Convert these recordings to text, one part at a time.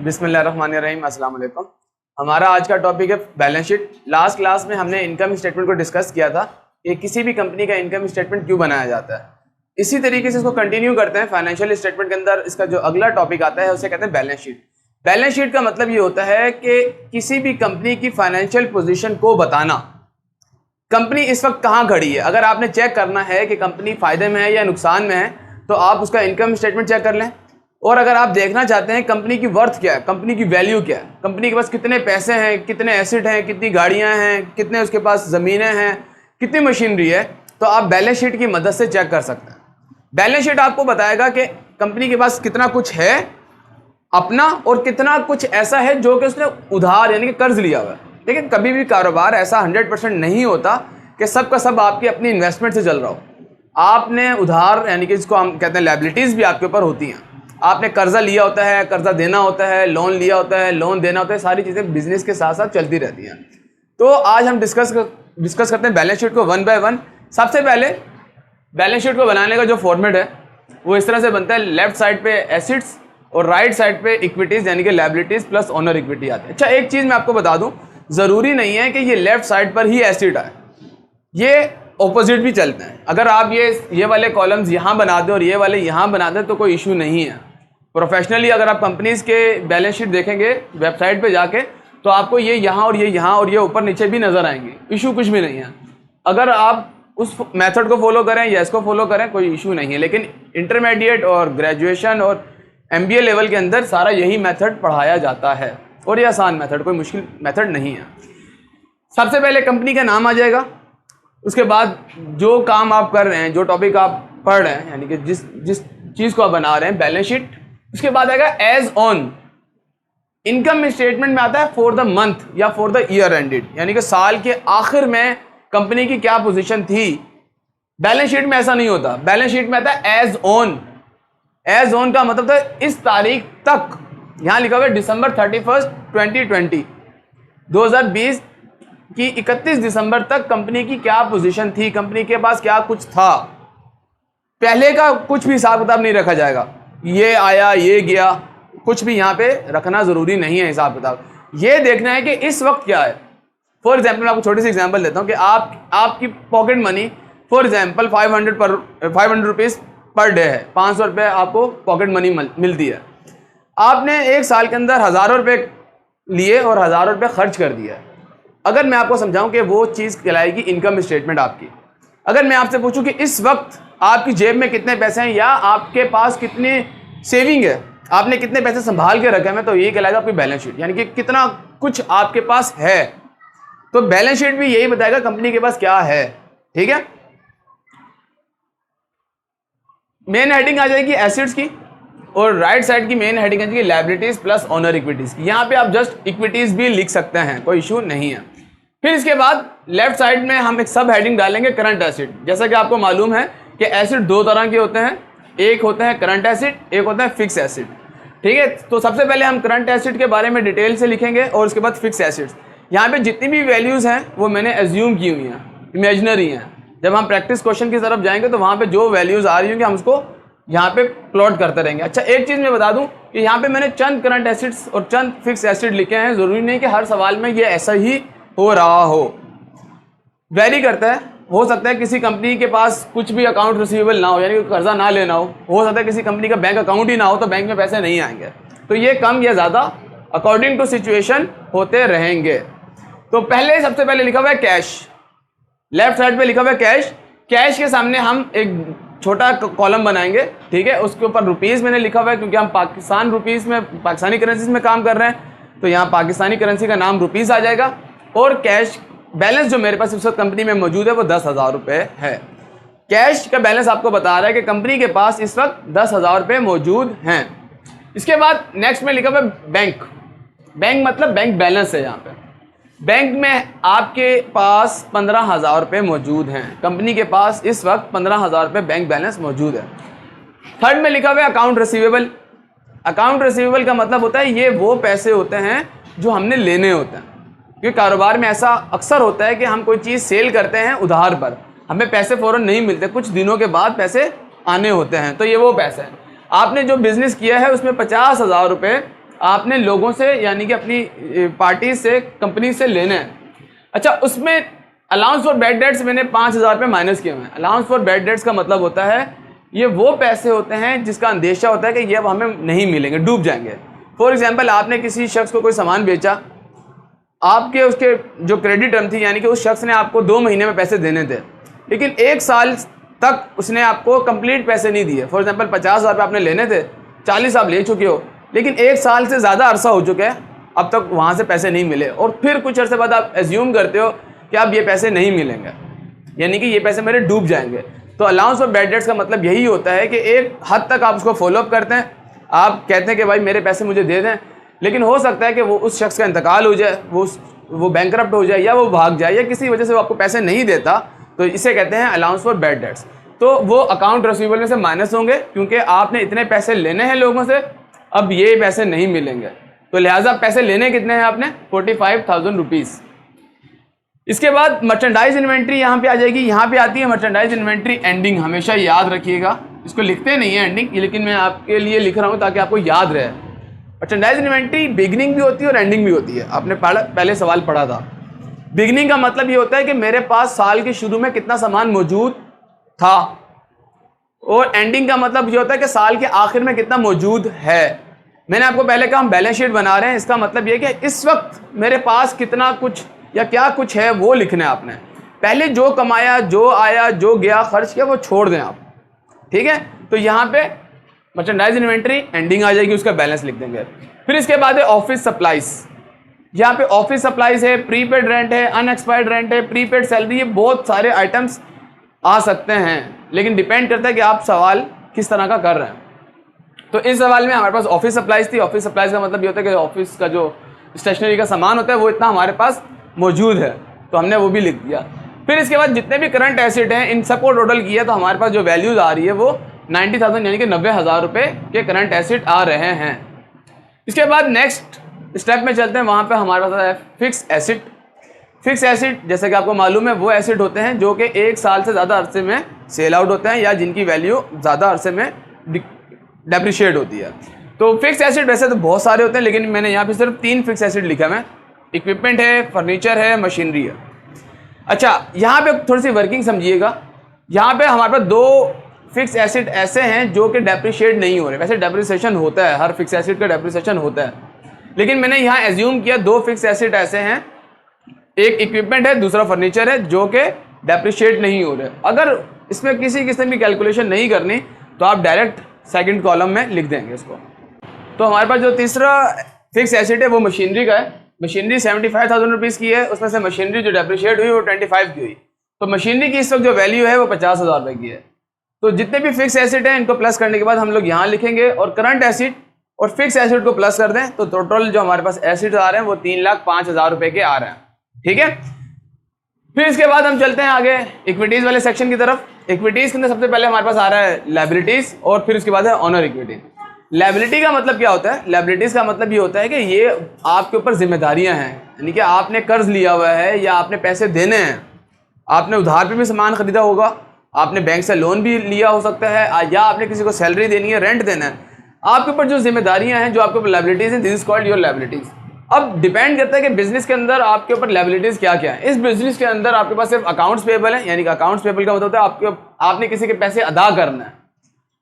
बिस्मिल्लाहिर्रहमानिर्रहीम, अस्सलाम वालेकुम। हमारा आज का टॉपिक है बैलेंस शीट। लास्ट क्लास में हमने इनकम स्टेटमेंट को डिस्कस किया था कि किसी भी कंपनी का इनकम स्टेटमेंट क्यों बनाया जाता है। इसी तरीके से इसको कंटिन्यू करते हैं। फाइनेंशियल स्टेटमेंट के अंदर इसका जो अगला टॉपिक आता है उसे कहते हैं बैलेंस शीट। बैलेंस शीट का मतलब ये होता है कि किसी भी कंपनी की फाइनेंशियल पोजीशन को बताना, कंपनी इस वक्त कहाँ खड़ी है। अगर आपने चेक करना है कि कंपनी फायदे में है या नुकसान में है तो आप उसका इनकम स्टेटमेंट चेक कर लें। और अगर आप देखना चाहते हैं कंपनी की वर्थ क्या है, कंपनी की वैल्यू क्या है, कंपनी के पास कितने पैसे हैं, कितने एसेट हैं, कितनी गाड़ियां हैं, कितने उसके पास ज़मीनें हैं, कितनी मशीनरी है, तो आप बैलेंस शीट की मदद से चेक कर सकते हैं। बैलेंस शीट आपको बताएगा कि कंपनी के पास कितना कुछ है अपना और कितना कुछ ऐसा है जो कि उसने उधार यानी कि कर्ज लिया हुआ है। लेकिन कभी भी कारोबार ऐसा 100% नहीं होता कि सब का सब आपकी अपनी इन्वेस्टमेंट से चल रहा हो। आपने उधार यानी कि जिसको हम कहते हैं लायबिलिटीज़ भी आपके ऊपर होती हैं। आपने कर्जा लिया होता है, कर्जा देना होता है, लोन लिया होता है, लोन देना होता है। सारी चीज़ें बिजनेस के साथ साथ चलती रहती हैं। तो आज हम डिस्कस करते हैं बैलेंस शीट को वन बाय वन। सबसे पहले बैलेंस शीट को बनाने का जो फॉर्मेट है वो इस तरह से बनता है। लेफ्ट साइड पे एसेट्स और राइट साइड पे इक्विटीज़ यानी कि लायबिलिटीज़ प्लस ओनर इक्विटी आती है। अच्छा, एक चीज़ मैं आपको बता दूँ, ज़रूरी नहीं है कि ये लेफ्ट साइड पर ही एसेट आए, ये ऑपोजिट भी चलते हैं। अगर आप ये वाले कॉलम्स यहाँ बना दें और ये वाले यहाँ बना दें तो कोई इशू नहीं है। प्रोफेशनली अगर आप कंपनीज के बैलेंस शीट देखेंगे वेबसाइट पे जाके तो आपको ये यहाँ और ये यहाँ और ये ऊपर नीचे भी नज़र आएंगे। इशू कुछ भी नहीं है। अगर आप उस मेथड को फॉलो करें या इसको फॉलो करें कोई इशू नहीं है। लेकिन इंटरमीडिएट और ग्रेजुएशन और MBA लेवल के अंदर सारा यही मेथड पढ़ाया जाता है और ये आसान मेथड, कोई मुश्किल मेथड नहीं है। सबसे पहले कंपनी का नाम आ जाएगा। उसके बाद जो काम आप कर रहे हैं, जो टॉपिक आप पढ़ रहे हैं, यानी कि जिस चीज़ को आप बना रहे हैं बैलेंस शीट। उसके बाद आएगा एज ऑन। इनकम स्टेटमेंट में आता है फॉर द मंथ या फॉर द ईयर एंडेड, यानी कि साल के आखिर में कंपनी की क्या पोजीशन थी। बैलेंस शीट में ऐसा नहीं होता। बैलेंस शीट में आता है एज ऑन। एज ऑन का मतलब था इस तारीख तक। यहां लिखा हुआ है December 31, 2020, 2020 की 31 दिसंबर तक कंपनी की क्या पोजीशन थी, कंपनी के पास क्या कुछ था। पहले का कुछ भी हिसाब किताब नहीं रखा जाएगा। ये आया ये गया कुछ भी यहाँ पे रखना ज़रूरी नहीं है हिसाब किताब। ये देखना है कि इस वक्त क्या है। फॉर एग्जाम्पल मैं आपको छोटी सी एग्जाम्पल देता हूँ कि आपकी pocket money for example 500 rupees per day है। 500 रुपये आपको पॉकेट मनी मिलती है। आपने एक साल के अंदर हज़ारों रुपये लिए और हज़ारों रुपये खर्च कर दिया। अगर मैं आपको समझाऊं कि वो चीज़ कहलाएगी इनकम स्टेटमेंट आपकी। अगर मैं आपसे पूछूं कि इस वक्त आपकी जेब में कितने पैसे हैं या आपके पास कितनी सेविंग है, आपने कितने पैसे संभाल के रखे हैं, तो ये कहलाएगा आपकी बैलेंस शीट, यानी कि कितना कुछ आपके पास है। तो बैलेंस शीट भी यही बताएगा कंपनी के पास क्या है। ठीक है, मेन हेडिंग आ जाएगी एसेट्स की और राइट साइड की मेन हेडिंग आ जाएगी लायबिलिटीज प्लस ओनर इक्विटीज की। यहाँ पे आप जस्ट इक्विटीज भी लिख सकते हैं, कोई इशू नहीं है। फिर इसके बाद लेफ्ट साइड में हम एक सब हेडिंग डालेंगे करंट एसेट। जैसा कि आपको मालूम है कि एसेट दो तरह के होते हैं, एक होता है करंट एसेट, एक होता है फिक्स एसेट। ठीक है, तो सबसे पहले हम करंट एसेट के बारे में डिटेल से लिखेंगे और उसके बाद फिक्स एसेट्स। यहाँ पे जितनी भी वैल्यूज़ हैं वो मैंने एज्यूम की हुई हैं, इमेजिनरी हैं। जब हम प्रैक्टिस क्वेश्चन की तरफ जाएंगे तो वहाँ पे जो वैल्यूज़ आ रही होंगी हम उसको यहाँ पे प्लॉट करते रहेंगे। अच्छा, एक चीज़ मैं बता दूँ कि यहाँ पे मैंने चंद करंट एसेट्स और चंद फिक्स एसेट लिखे हैं। ज़रूरी नहीं कि हर सवाल में ये ऐसा ही हो रहा हो, वेरी करता है। हो सकता है किसी कंपनी के पास कुछ भी अकाउंट रिसीवेबल ना हो, यानी कि कर्जा ना लेना हो सकता है किसी कंपनी का बैंक अकाउंट ही ना हो तो बैंक में पैसे नहीं आएंगे। तो ये कम या ज़्यादा अकॉर्डिंग टू सिचुएशन होते रहेंगे। तो सबसे पहले लिखा हुआ है कैश। लेफ्ट साइड पे लिखा हुआ है कैश। कैश के सामने हम एक छोटा कॉलम बनाएंगे। ठीक है, उसके ऊपर रुपीज़ मैंने लिखा हुआ है क्योंकि हम पाकिस्तान रुपीज़ में, पाकिस्तानी करेंसीज में काम कर रहे हैं। तो यहाँ पाकिस्तानी करेंसी का नाम रुपीज़ आ जाएगा। और कैश बैलेंस जो मेरे पास इस वक्त कंपनी में मौजूद है वो 10,000 रुपये है। कैश का बैलेंस आपको बता रहा है कि कंपनी के पास इस वक्त 10,000 रुपये मौजूद हैं। इसके बाद नेक्स्ट में लिखा हुआ है बैंक। बैंक मतलब बैंक बैलेंस है। यहाँ पे बैंक में आपके पास 15,000 रुपये मौजूद हैं। कंपनी के पास इस वक्त 15,000 रुपये बैंक बैलेंस मौजूद है। थर्ड में लिखा हुआ है अकाउंट रिसीवेबल। अकाउंट रिसीवेबल का मतलब होता है ये वो पैसे होते हैं जो हमने लेने होते हैं। क्योंकि कारोबार में ऐसा अक्सर होता है कि हम कोई चीज़ सेल करते हैं उधार पर, हमें पैसे फ़ौरन नहीं मिलते, कुछ दिनों के बाद पैसे आने होते हैं। तो ये वो पैसे हैं। आपने जो बिज़नेस किया है उसमें 50,000 रुपये आपने लोगों से यानी कि अपनी पार्टी से, कंपनी से लेने हैं। अच्छा, उसमें अलाउंस फॉर बैड डेट्स मैंने 5,000 रुपये माइनस किए हुए हैं। अलाउंस फॉर बैड डेट्स का मतलब होता है ये वो पैसे होते हैं जिसका अंदेशा होता है कि ये अब हमें नहीं मिलेंगे, डूब जाएंगे। फॉर एग्जाम्पल, आपने किसी शख्स को कोई सामान बेचा, आपके उसके जो क्रेडिट टर्म थी यानी कि उस शख्स ने आपको 2 महीने में पैसे देने थे, लेकिन 1 साल तक उसने आपको कंप्लीट पैसे नहीं दिए। फॉर एग्जाम्पल 50,000 रुपये आपने लेने थे, 40 आप ले चुके हो, लेकिन 1 साल से ज़्यादा अरसा हो चुका है, अब तक वहाँ से पैसे नहीं मिले, और फिर कुछ अरसे बाद आप एज्यूम करते हो कि अब ये पैसे नहीं मिलेंगे, यानी कि ये पैसे मेरे डूब जाएंगे। तो अलाउंस फॉर बैड डेट्स का मतलब यही होता है कि एक हद तक आप उसको फॉलोअप करते हैं, आप कहते हैं कि भाई मेरे पैसे मुझे दे दें, लेकिन हो सकता है कि वो उस शख्स का इंतकाल हो जाए, वो बैंकरप्ट हो जाए, या वो भाग जाए, या किसी वजह से वो आपको पैसे नहीं देता, तो इसे कहते हैं अलाउंस फॉर बैड डेट्स। तो वो अकाउंट रिसीवेबल में से माइनस होंगे, क्योंकि आपने इतने पैसे लेने हैं लोगों से, अब ये पैसे नहीं मिलेंगे, तो लिहाजा पैसे लेने कितने हैं आपने, 45,000 रुपीज़। इसके बाद मर्चेंडाइज इन्वेंट्री यहाँ पे आ जाएगी। यहाँ पे आती है मर्चेंडाइज इन्वेंट्री एंडिंग, हमेशा याद रखिएगा, इसको लिखते नहीं है एंडिंग, लेकिन मैं आपके लिए लिख रहा हूँ ताकि आपको याद रहे। मर्चेंडाइज इन्वेंट्री बिगनिंग भी होती है और एंडिंग भी होती है। आपने पहले सवाल पढ़ा था। बिगनिंग का मतलब ये होता है कि मेरे पास साल के शुरू में कितना सामान मौजूद था, और एंडिंग का मतलब ये होता है कि साल के आखिर में कितना मौजूद है। मैंने आपको पहले कहा हम बैलेंस शीट बना रहे हैं, इसका मतलब ये कि इस वक्त मेरे पास कितना कुछ या क्या कुछ है वो लिखना है आपने। पहले जो कमाया, जो आया, जो गया, खर्च किया, वो छोड़ दें आप, ठीक है। तो यहाँ पे मर्चेंडाइज इन्वेंट्री एंडिंग आ जाएगी, उसका बैलेंस लिख देंगे। फिर इसके बाद है ऑफिस सप्लाईज। यहाँ पे ऑफिस सप्लाईज है, प्रीपेड रेंट है, अनएक्सपायर्ड रेंट है, प्रीपेड सैलरी, ये बहुत सारे आइटम्स आ सकते हैं, लेकिन डिपेंड करता है कि आप सवाल किस तरह का कर रहे हैं। तो इस सवाल में हमारे पास ऑफिस सप्लाईज थी। ऑफिस सप्लाईज का मतलब ये होता है कि ऑफिस का जो स्टेशनरी का सामान होता है वो इतना हमारे पास मौजूद है, तो हमने वो भी लिख दिया। फिर इसके बाद जितने भी करंट एसेट हैं, इन सबको टोटल किया तो हमारे पास जो वैल्यूज आ रही है वो 90,000 यानी कि 90,000 रुपये के करंट एसेट आ रहे हैं। इसके बाद नेक्स्ट स्टेप में चलते हैं, वहाँ पे हमारे पास है फिक्स एसेट। फिक्स एसेट जैसे कि आपको मालूम है वो एसेट होते हैं जो कि 1 साल से ज़्यादा अरसे में सेल आउट होते हैं या जिनकी वैल्यू ज़्यादा अरसे में डेप्रिशिएट होती है। तो फिक्स एसेट वैसे तो बहुत सारे होते हैं, लेकिन मैंने यहाँ पे सिर्फ 3 फिक्स एसेट लिखा है। इक्विपमेंट है, फर्नीचर है, मशीनरी है। अच्छा, यहाँ पे थोड़ी सी वर्किंग समझिएगा। यहाँ पे हमारे पास 2 फिक्स एसेट ऐसे हैं जो कि डेप्रिशिएट नहीं हो रहे। वैसे डेप्रिसिएशन होता है, हर फिक्स एसेट का डेप्रिसिएशन होता है, लेकिन मैंने यहाँ एज्यूम किया 2 फिक्स एसेट ऐसे हैं, एक इक्विपमेंट है, दूसरा फर्नीचर है, जो कि डेप्रिशिएट नहीं हो रहे। अगर इसमें किसी किस्म की कैलकुलेशन नहीं करनी तो आप डायरेक्ट सेकंड कॉलम में लिख देंगे इसको। तो हमारे पास जो तीसरा फिक्स एसेट है वो मशीनरी का है। मशीनरी 75,000 रुपीज़ की है, उसमें से मशीनरी जो डेप्रिशिएट हुई वो 25 की हुई। तो मशीनरी की इस वक्त जो वैल्यू है वो 50,000 रुपये की है। तो जितने भी फिक्स एसेट हैं इनको प्लस करने के बाद हम लोग यहाँ लिखेंगे, और करंट एसेट और फिक्स एसेट को प्लस कर दें तो टोटल जो हमारे पास एसेट आ रहे हैं वो 3,05,000 रुपये के आ रहे हैं, ठीक है। फिर इसके बाद हम चलते हैं आगे इक्विटीज़ वाले सेक्शन की तरफ। इक्विटीज़ के अंदर सबसे पहले हमारे पास आ रहा है लायबिलिटीज़, और फिर उसके बाद है ऑनर इक्विटी। लायबिलिटी का मतलब क्या होता है? लायबिलिटीज़ का मतलब ये होता है कि ये आपके ऊपर जिम्मेदारियां हैं, यानी कि आपने कर्ज लिया हुआ है या आपने पैसे देने हैं, आपने उधार पे भी सामान खरीदा होगा, आपने बैंक से लोन भी लिया हो सकता है, या आपने किसी को सैलरी देनी है, रेंट देना है। आपके ऊपर जो जिम्मेदारियां हैं, जो आपके ऊपर लायबिलिटीज़ हैं, this is called your liabilities. अब डिपेंड करता है कि बिजनेस के अंदर आपके ऊपर लायबिलिटीज़ क्या क्या है। इस बिजनेस के अंदर आपके पास सिर्फ अकाउंट्स पेबल है, यानी कि अकाउंट्स पेबल का मतलब होता है आपने किसी के पैसे अदा करना है,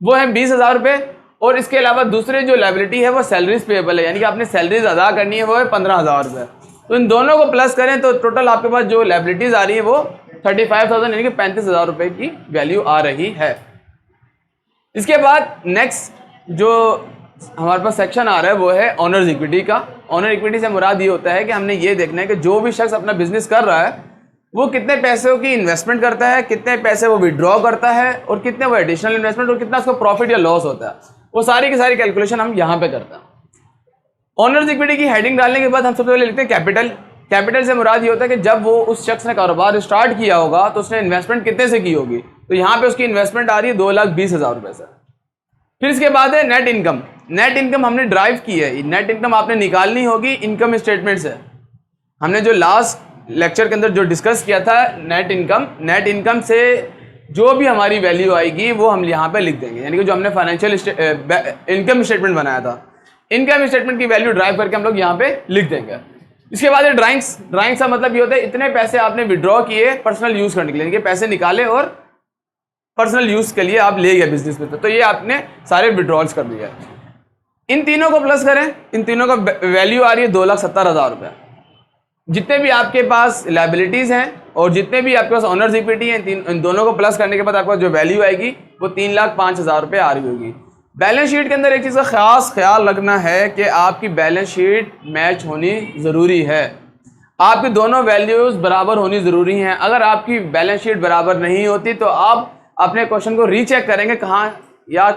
वो है 20,000 रुपये। और इसके अलावा दूसरे जो लायबिलिटी है वो सैलरीज पेबल है, यानी कि आपने सैलरीज अदा करनी है, वो है 15,000 रुपये। तो इन दोनों को प्लस करें तो टोटल आपके पास जो लायबिलिटीज़ आ रही है वो 35,000 यानी कि 35,000 रुपये की वैल्यू आ रही है। इसके बाद नेक्स्ट जो हमारे पास सेक्शन आ रहा है वो है ऑनर्स इक्विटी का। ऑनर इक्विटी से मुराद ये होता है कि हमने ये देखना है कि जो भी शख्स अपना बिजनेस कर रहा है वो कितने पैसों की इन्वेस्टमेंट करता है, कितने पैसे वो विड्रॉ करता है, और कितने वो एडिशनल इन्वेस्टमेंट, और कितना उसको प्रॉफिट या लॉस होता है। वो सारी की सारी कैलकुलेशन हम यहाँ पे करते हैं। ऑनर्स इक्विटी की हेडिंग डालने के बाद हम सबसे पहले लिखते हैं कैपिटल। कैपिटल से मुराद ये होता है कि जब वो उस शख्स ने कारोबार स्टार्ट किया होगा तो उसने इन्वेस्टमेंट कितने से की होगी। तो यहाँ पे उसकी इन्वेस्टमेंट आ रही है 2,20,000 रुपये से। फिर इसके बाद है नेट इनकम। नेट इनकम हमने ड्राइव की है, नेट इनकम आपने निकालनी होगी इनकम स्टेटमेंट से। हमने जो लास्ट लेक्चर के अंदर जो डिस्कस किया था नेट इनकम से जो भी हमारी वैल्यू आएगी वो हम यहाँ पे लिख देंगे, यानी कि जो हमने फाइनेंशियल इनकम स्टेटमेंट बनाया था। इनकम स्टेटमेंट की वैल्यू ड्राइव करके हम लोग यहाँ पे लिख देंगे। इसके बाद ड्राइंग्स का मतलब ये होता है इतने पैसे आपने विड्रॉ किए पर्सनल यूज करने के लिए, कि पैसे निकाले और पर्सनल यूज के लिए आप ले गए बिजनेस में, तो ये आपने सारे विड्रॉल्स कर दिया। इन तीनों को प्लस करें, इन तीनों का वैल्यू आ रही है 2,70,000 रुपये। जितने भी आपके पास लायबिलिटीज हैं और जितने भी आपके पास ऑनर्स इक्विटी हैं, इन दोनों को प्लस करने के बाद आपका जो वैल्यू आएगी वो 3,05,000 रुपये आ रही होगी। बैलेंस शीट के अंदर एक चीज़ का खास ख्याल रखना है कि आपकी बैलेंस शीट मैच होनी ज़रूरी है, आपकी दोनों वैल्यूज़ बराबर होनी ज़रूरी हैं। अगर आपकी बैलेंस शीट बराबर नहीं होती तो आप अपने क्वेश्चन को रीचेक करेंगे कहाँ या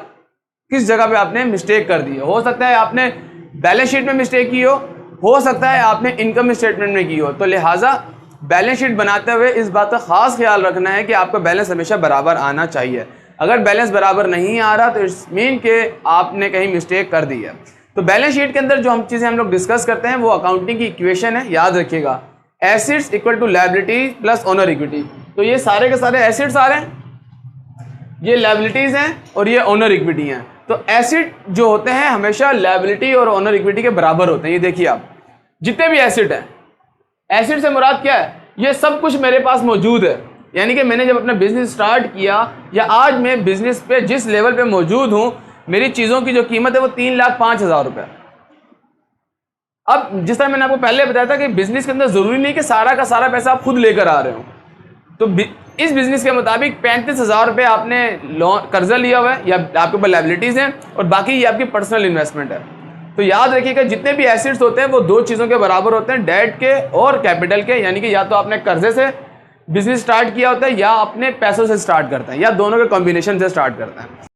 किस जगह पे आपने मिस्टेक कर दी हो सकता है आपने बैलेंस शीट में मिस्टेक की हो सकता है आपने इनकम स्टेटमेंट में की हो। तो लिहाजा बैलेंस शीट बनाते हुए इस बात का खास ख्याल रखना है कि आपका बैलेंस हमेशा बराबर आना चाहिए। अगर बैलेंस बराबर नहीं आ रहा तो इट्स मीन कि आपने कहीं मिस्टेक कर दी है। तो बैलेंस शीट के अंदर जो चीज़ें हम लोग डिस्कस करते हैं वो अकाउंटिंग की इक्वेशन है, याद रखिएगा। Assets equal to liability plus owner equity. तो ये सारे के सारे एसेट्स आ रहे हैं, ये लायबिलिटीज़ हैं और ये ओनर इक्विटी हैं। तो एसेट जो होते हैं हमेशा लायबिलिटी और ओनर इक्विटी के बराबर होते हैं। ये देखिए आप जितने भी एसेट हैं, एसेट से मुराद क्या है, ये सब कुछ मेरे पास मौजूद है। यानी कि मैंने जब अपना बिजनेस स्टार्ट किया या आज मैं बिजनेस पे जिस लेवल पे मौजूद हूं, मेरी चीज़ों की जो कीमत है वो 3,05,000 रुपये। अब जिस तरह मैंने आपको पहले बताया था कि बिजनेस के अंदर ज़रूरी नहीं कि सारा का सारा पैसा आप खुद लेकर आ रहे हो। तो इस बिजनेस के मुताबिक 35,000 रुपये आपने लोन कर्जा लिया हुआ है या आपके ऊपर लायबिलिटीज़ हैं और बाकी ये आपकी पर्सनल इन्वेस्टमेंट है। तो याद रखिएगा जितने भी एसेट्स होते हैं वो दो चीज़ों के बराबर होते हैं, डेट के और कैपिटल के। यानी कि या तो आपने कर्जे से बिजनेस स्टार्ट किया होता है या अपने पैसों से स्टार्ट करते हैं या दोनों के कॉम्बिनेशन से स्टार्ट करते हैं।